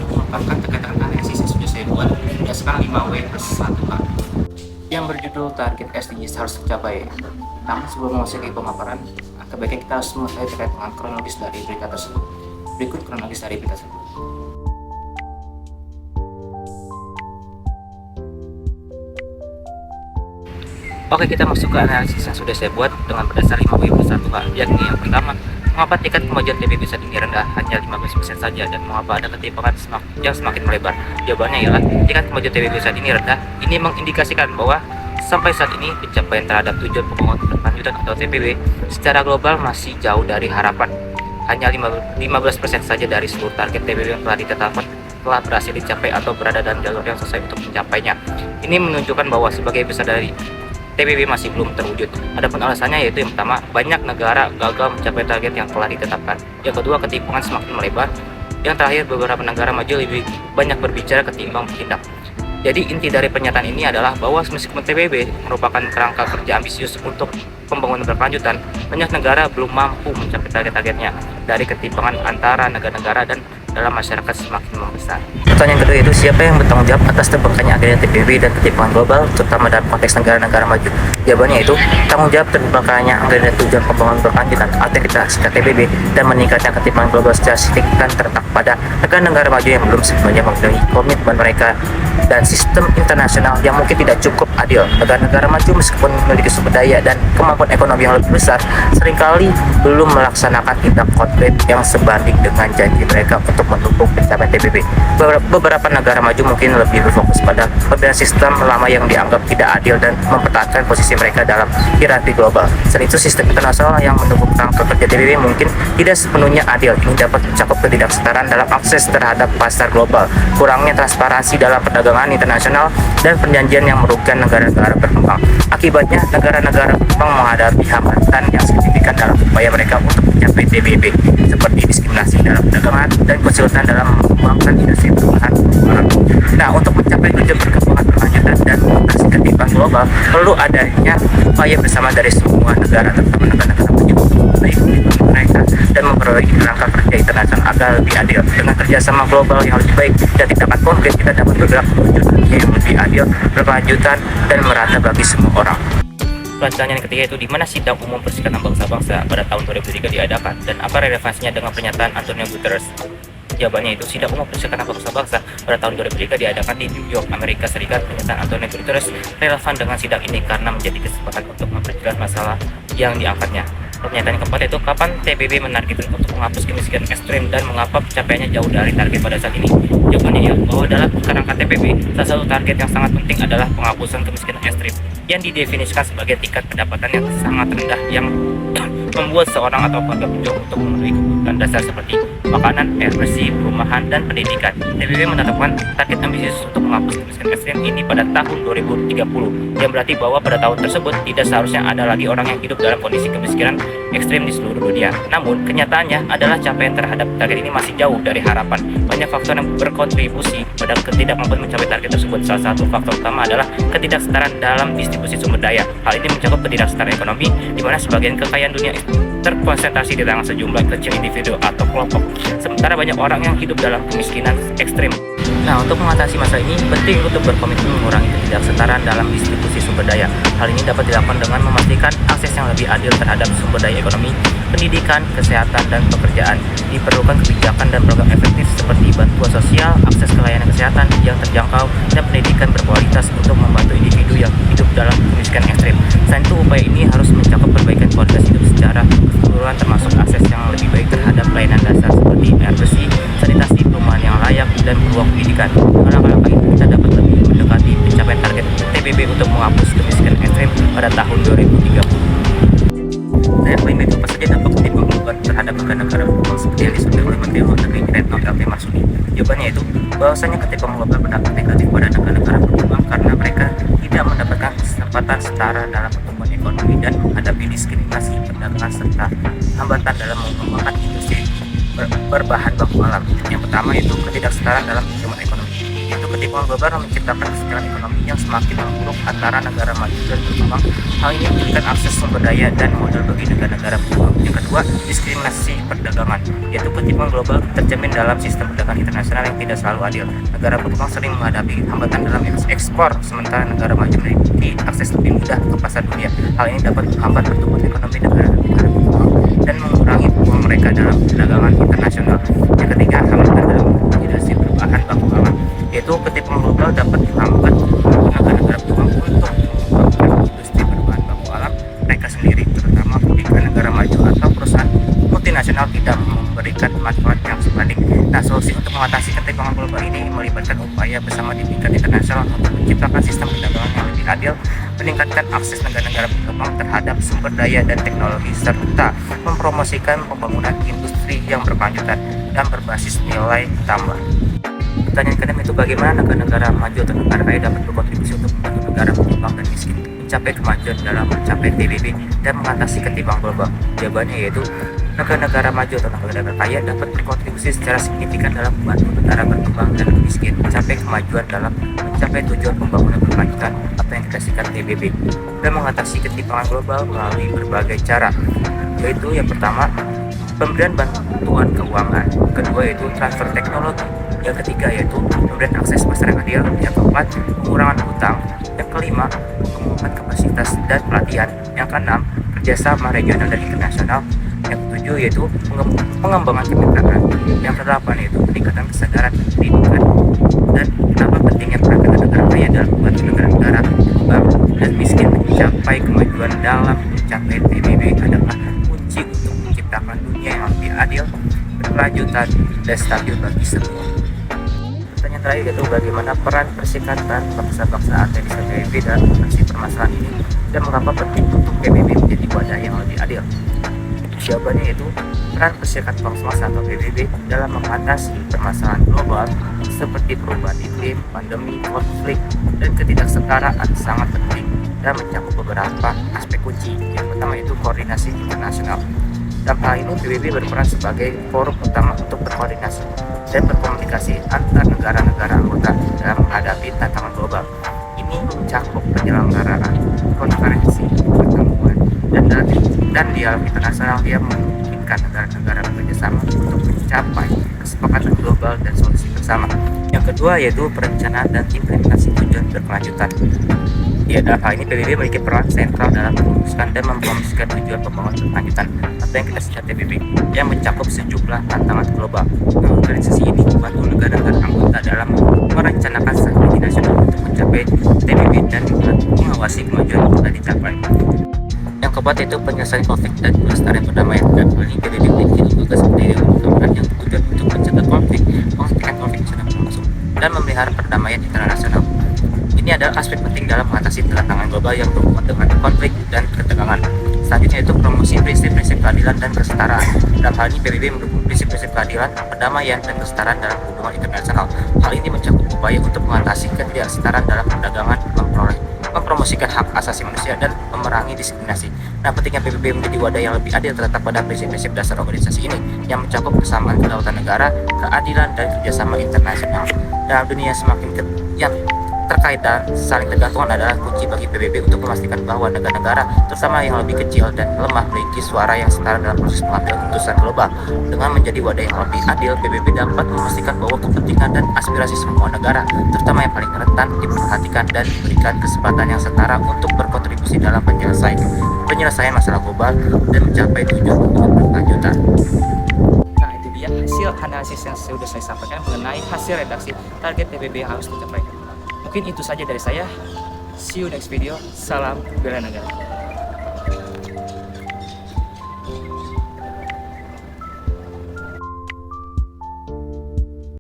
mengungkapkan teka-teki analisis yang sudah saya buat berdasarkan 5W+1K yang berjudul target SDGs harus tercapai. Namun sebelum memasuki pemaparan, sebaiknya kita harus mengetahui terkait dengan kronologis dari berita tersebut. Berikut kronologis dari berita tersebut. Oke, kita masuk ke analisis yang sudah saya buat dengan berdasar 5W+1K, yakni yang pertama, mengapa tingkat kemajuan PBB saat ini rendah hanya 15% saja dan mengapa ada ketimpangan yang semakin melebar? Jawabannya ialah tingkat kemajuan PBB saat ini rendah. Ini mengindikasikan bahwa sampai saat ini pencapaian terhadap tujuan pembangunan berkelanjutan atau TPB secara global masih jauh dari harapan. Hanya 15% saja dari seluruh target TPB yang telah ditetapkan telah berhasil dicapai atau berada dalam jalur yang sesuai untuk mencapainya. Ini menunjukkan bahwa sebagai besar dari TPB masih belum terwujud. Adapun alasannya yaitu yang pertama, banyak negara gagal mencapai target yang telah ditetapkan. Yang kedua, ketimpangan semakin melebar. Yang terakhir, beberapa negara maju lebih banyak berbicara ketimbang bertindak. Jadi inti dari pernyataan ini adalah bahwa meskipun TPB merupakan kerangka kerja ambisius untuk pembangunan berkelanjutan, banyak negara belum mampu mencapai target-targetnya dari ketimpangan antara negara-negara dan dalam masyarakat semakin membesar. Pertanyaan kedua itu, siapa yang bertanggung jawab atas terbengkalainya agenda TPB dan ketimpangan global, terutama dalam konteks negara-negara maju? Jawabannya itu, tanggung jawab terbengkalainya agenda tujuan pembangunan berkelanjutan aktivitas TPB dan meningkatnya ketimpangan global secara signifikan terletak pada negara-negara maju yang belum sepenuhnya memenuhi komitmen mereka dan sistem internasional yang mungkin tidak cukup adil. Negara-negara maju meskipun memiliki sumber daya dan kemampuan ekonomi yang lebih besar, seringkali belum melaksanakan tindak konkret yang sebanding dengan janji mereka untuk mendukung pencapaian TPB. Beberapa negara maju mungkin lebih berfokus pada pembinaan sistem lama yang dianggap tidak adil dan mempertahankan posisi mereka dalam hierarki global. Selain itu, sistem internasional yang mendukung kerangka kerja TPB mungkin tidak sepenuhnya adil. Ini dapat mencakup ketidaksetaraan dalam akses terhadap pasar global, kurangnya transparansi dalam perdagangan internasional, dan perjanjian yang merugikan negara-negara berkembang. Akibatnya, negara-negara berkembang menghadapi hambatan yang signifikan dalam upaya mereka untuk mencapai TPB, seperti diskriminasi dalam perdagangan dan kesulitan dalam mengembangkan industri perumahan orang. Nah, untuk mencapai tujuan perkembangan berkelanjutan dan mengatasi ketimpangan global, perlu adanya upaya bersama dari semua negara, terutama negara-negara maju, untuk memperbaiki komitmen mereka dan memperbaiki kerangka kerja internasional agar lebih adil. Dengan kerjasama global yang lebih baik dan tindakan konkret, kita dapat bergerak menuju dunia yang lebih adil, berkelanjutan, dan merata bagi semua orang. Pertanyaan yang ketiga itu, di mana sidang umum Perserikatan Bangsa-Bangsa pada tahun 2003 diadakan dan apa relevansinya dengan pernyataan Antonio Guterres? Jawabannya itu, sidang umum Perserikatan Bangsa-Bangsa pada tahun 2003 diadakan di New York, Amerika Serikat. Pernyataan Antonio Guterres relevan dengan sidang ini karena menjadi kesempatan untuk memperjelas masalah yang diangkatnya. Pernyataan yang keempat itu, kapan TPB menargetkan untuk menghapus kemiskinan ekstrim dan mengapa pencapaiannya jauh dari target pada saat ini? Jawabannya ya, bahwa dalam kerangka TPB, salah satu target yang sangat penting adalah penghapusan kemiskinan ekstrim yang didefinisikan sebagai tingkat pendapatan yang sangat rendah yang membuat seorang atau keluarga berjuang untuk memenuhi kebutuhan dasar seperti makanan, air bersih, perumahan, dan pendidikan. TPB menetapkan target ambisius untuk menghapus kemiskinan ekstrim ini pada tahun 2030, yang berarti bahwa pada tahun tersebut tidak seharusnya ada lagi orang yang hidup dalam kondisi kemiskinan ekstrim di seluruh dunia. Namun, kenyataannya adalah capaian terhadap target ini masih jauh dari harapan. Banyak faktor yang berkontribusi pada ketidakmampuan mencapai target tersebut. Salah satu faktor utama adalah ketidaksetaraan dalam distribusi sumber daya. Hal ini mencakup ketidaksetaraan ekonomi, di mana sebagian kekayaan dunia terkonsentrasi di tangan sejumlah kecil individu atau kelompok, sementara banyak orang yang hidup dalam kemiskinan ekstrim. Nah, untuk mengatasi masalah ini, penting untuk berkomitmen mengurangi ketidaksetaraan dalam distribusi sumber daya. Hal ini dapat dilakukan dengan memastikan akses yang lebih adil terhadap sumber daya ekonomi, pendidikan, kesehatan, dan pekerjaan. Diperlukan kebijakan dan program efektif seperti bantuan sosial, akses ke layanan kesehatan yang terjangkau, dan pendidikan berkualitas untuk membantu individu yang hidup dalam kemiskinan ekstrim. Selain itu, upaya ini harus mencakup perbaikan kualitas hidup secara keseluruhan, termasuk akses yang lebih baik terhadap layanan dasar seperti air bersih, sanitasi, perumahan yang layak, dan peluang pendidikan. Langkah-langkah ini kita dapat lebih mendekati pencapaian target TPB untuk menghapus kemiskinan ekstrim pada tahun 2030. Saya poin itu apa saja dampak ketimpangan global terhadap negara-negara berkembang seperti yang disebut oleh Menteri Luar Negeri Retno LT Marsudi. Jawabannya itu, bahwasanya ketimpangan global berdampak negatif pada negara-negara berkembang karena mereka tidak mendapatkan kesempatan setara dalam pertumbuhan ekonomi dan menghadapi diskriminasi perdagangan serta hambatan dalam mengembangkan industri berbahan baku alam. Yang pertama itu ketidaksetaraan dalam pertumbuhan ekonomi. Itu ketimpangan global menciptakan kesenjangan ekonomi yang semakin memburuk antara negara maju dan berkembang. Hal ini memberikan akses sumber daya dan modal bagi negara-negara berkembang. Yang kedua, diskriminasi perdagangan, yaitu ketimpangan global tercermin dalam sistem perdagangan internasional yang tidak selalu adil. Negara berkembang sering menghadapi hambatan dalam ekspor, sementara negara maju memiliki akses lebih mudah ke pasar dunia. Hal ini dapat menghambat pertumbuhan ekonomi negara-negara berkembang dan mengurangi peluang mereka dalam perdagangan internasional. Yang ketiga, hambatan dalam koordinasi perubahan baku alam, yaitu ketimpangan global dapat menghambat negara-negara berkembang untuk mengembangkan industri berbahan baku alam mereka sendiri, terutama ketika negara maju atau perusahaan multinasional tidak memberikan manfaat yang sebanding. Nah, solusi untuk mengatasi ketimpangan global ini melibatkan upaya bersama di tingkat internasional untuk menciptakan sistem perdagangan yang lebih adil, meningkatkan akses negara-negara berkembang terhadap sumber daya dan teknologi, serta mempromosikan pembangunan industri yang berkelanjutan dan berbasis nilai tambah. Pertanyaan kedua itu bagaimana negara-negara maju atau negara kaya dapat berkontribusi untuk membantu negara berkembang dan miskin mencapai kemajuan dalam mencapai PBB dan mengatasi ketimpangan global? Jawabannya yaitu negara-negara maju atau negara kaya dapat berkontribusi secara signifikan dalam membantu negara berkembang dan miskin mencapai kemajuan dalam mencapai tujuan pembangunan berkelanjutan atau yang kita singkat PBB dan mengatasi ketimpangan global melalui berbagai cara, yaitu yang pertama, pemberian bantuan keuangan, kedua yaitu transfer teknologi, yang ketiga yaitu pemberian akses pasar yang adil, yang keempat pengurangan hutang, yang kelima pengembangan kapasitas dan pelatihan, yang keenam kerjasama regional dan internasional, yang ketujuh yaitu pengembangan kemitraan, yang kedelapan yaitu peningkatan kesadaran pendidikan. Dan kenapa pentingnya peran negara kaya dalam membantu negara-negara berkembang dan miskin mencapai kemajuan dalam mencapai PBB adalah kunci untuk menciptakan dunia yang lebih adil, berkelanjutan, dan stabil bagi semua. Pertanyaan terakhir yaitu bagaimana peran Perserikatan Bangsa-Bangsa atau PBB dalam mengatasi permasalahan ini dan mengapa penting untuk PBB menjadi wadah yang lebih adil? Jawabannya yaitu peran Perserikatan Bangsa-Bangsa atau PBB dalam mengatasi permasalahan global seperti perubahan iklim, pandemi, konflik, dan ketidaksetaraan sangat penting dan mencakup beberapa aspek kunci. Yang pertama yaitu koordinasi internasional. Dalam hal ini PBB berperan sebagai forum utama untuk berkoordinasi dan berkomunikasi antar negara-negara anggota dalam menghadapi tantangan global. Ini mencakup penyelenggaraan konferensi, pertemuan, dan dialog internasional yang memungkinkan negara-negara bekerjasama untuk mencapai kesepakatan global dan solusi bersama. Yang kedua yaitu perencanaan dan implementasi tujuan berkelanjutan. Ya, dalam hal ini PBB memiliki peran sentral dalam merumuskan dan mempromosikan tujuan pembangunan berkelanjutan atau yang kita singkat PBB yang mencakup sejumlah tantangan global. Nah, organisasi ini membantu negara-negara anggota dalam merencanakan strategi nasional untuk mencapai PBB dan mengawasi kemajuan yang telah dicapai. Yang keempat yaitu penyelesaian konflik dan pelestarian perdamaian. Dan hal ini PBB memiliki lembaga seperti Dewan Keamanan yang bertujuan untuk mencegah konflik, menghentikan konflik yang sedang berlangsung, dan memelihara perdamaian internasional. Ini adalah aspek penting dalam mengatasi tantangan global yang berhubungan dengan konflik dan ketegangan. Selanjutnya yaitu promosi prinsip-prinsip keadilan dan kesetaraan. Dalam hal ini PBB mendukung prinsip-prinsip keadilan, perdamaian, dan kesetaraan dalam hubungan internasional. Hal ini mencakup upaya untuk mengatasi ketidaksetaraan dalam perdagangan, mempromosikan hak asasi manusia, dan memerangi diskriminasi. Nah, pentingnya PBB menjadi wadah yang lebih adil terletak pada prinsip-prinsip dasar organisasi ini yang mencakup kesamaan kedaulatan negara, keadilan, dan kerjasama internasional. Dalam dunia semakin yang terkait dan saling tergantungan adalah kunci bagi PBB untuk memastikan bahwa negara-negara, terutama yang lebih kecil dan lemah, memiliki suara yang setara dalam proses pengambilan keputusan global. Dengan menjadi wadah yang lebih adil, PBB dapat memastikan bahwa kepentingan dan aspirasi semua negara, terutama yang paling rentan, diperhatikan dan diberikan kesempatan yang setara untuk berkontribusi dalam penyelesaian masalah global dan mencapai tujuan pembangunan berkelanjutan. Nah, itu dia hasil analisis yang sudah saya sampaikan mengenai hasil redaksi target PBB yang harus dicapai. Mungkin itu saja dari saya. See you next video. Salam bela negara.